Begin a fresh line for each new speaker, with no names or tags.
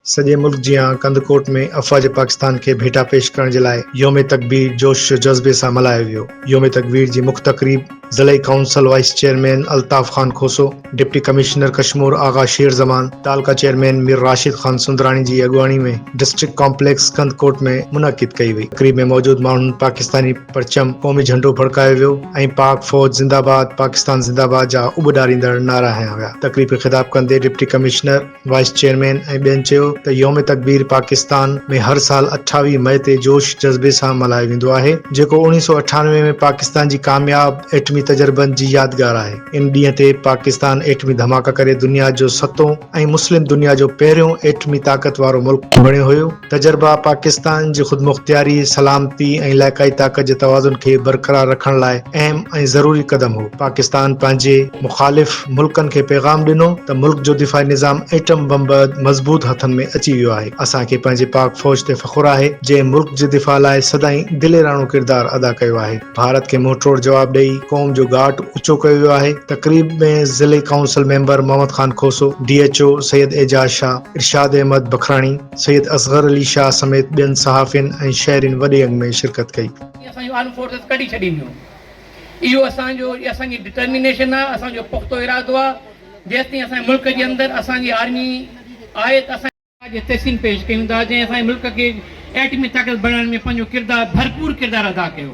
सॼे मुल्क जियां कंदकोट में अफ़वाज पाकिस्तान खे भेटा पेश करण जे लाइ योम तकबीर जोश जज़्बे सां मल्हायो वियो। योम तकबीर जी मुख्य तक़रीब ज़िले council vice chairman Altaf Khan Khoso, deputy commissioner Kashmore Agha Sher Zaman, तालका चेयरमैन मीर राशिद ख़ान सुंदरानी जी अॻुवाणी में डिस्ट्रिक्ट कॉम्प्लेक्स कंदकोट में मुनक़िद कई वई। तक़रीब में मौजूद माण्हुनि पाकिस्तानी परचम क़ौमी झंडो फड़कायो वियो ऐं पाक फ़ौज ज़िंदाबाद, पाकिस्तान ज़िंदाबाद जा उॿारींदड़ नारा हंया विया। तक़रीब खे ख़िताब कंदे डिप्टी कमिश्नर वाइस चेयरमैन ऐं ॿियनि चयो त योम तकबीर पाकिस्तान में हर साल 28 मई ते जोश जज़्बे सां मल्हायो वेंदो आहे, जेको 1998 में पाकिस्तान जी कामयाब एटमी तजर्बनि जी यादगार आहे। इन ॾींहं ते पाकिस्तान एटमी धमाका करे दुनिया जो सतों ऐं मुस्लिम दुनिया जो पहिरियों एटमी ताक़त वारो मुल्क बणियो हुयो। तजर्बा पाकिस्तान जी ख़ुदमुख्तियारी, सलामती ऐं इलाइक़ाई ताक़त जे तवाज़ुन खे बरक़रार रखण लाइ अहम ऐं ज़रूरी क़दम हो। पाकिस्तान पंहिंजे मुख़ालिफ़ मुल्कनि खे पैगाम ॾिनो त मुल्क जो दिफ़ाई निज़ाम एटम बम मज़बूत हथनि में अची वियो आहे। असांखे पंहिंजे पाक फ़ौज ते फ़ख़ुरु आहे, जंहिं मुल्क जे दिफ़ा लाइ सदाईं दिलेराणो किरदार अदा कयो आहे। भारत खे मुंहतोड़ जवाब ॾेई क़ौम जो घाट ऊचो कयो वियो आहे। तक़रीब में ज़िले council member Mohammad Khan Khoso, DHO Syed Ejaz Shah, Irshad Ahmed Bakhrani, Syed Asghar Ali Shah समेत ॿियनि सहाफ़ियुनि ऐं शहरियुनि वॾे अंग में शिरकत कई।
असांजो आर्म फोर्सेस कढी छॾींदियूं। इहो असांजी डिटर्मिनेशन आहे, असांजो पुख़्तो इरादो आहे। जेसिताईं असांजे मुल्क जे अंदरि असांजी आर्मी आहे त असां तहसीन पेश कयूं था, जंहिं असांजे मुल्क खे एटमी ताक़त बणाइण में पंहिंजो किरदारु भरपूर किरदारु अदा कयो।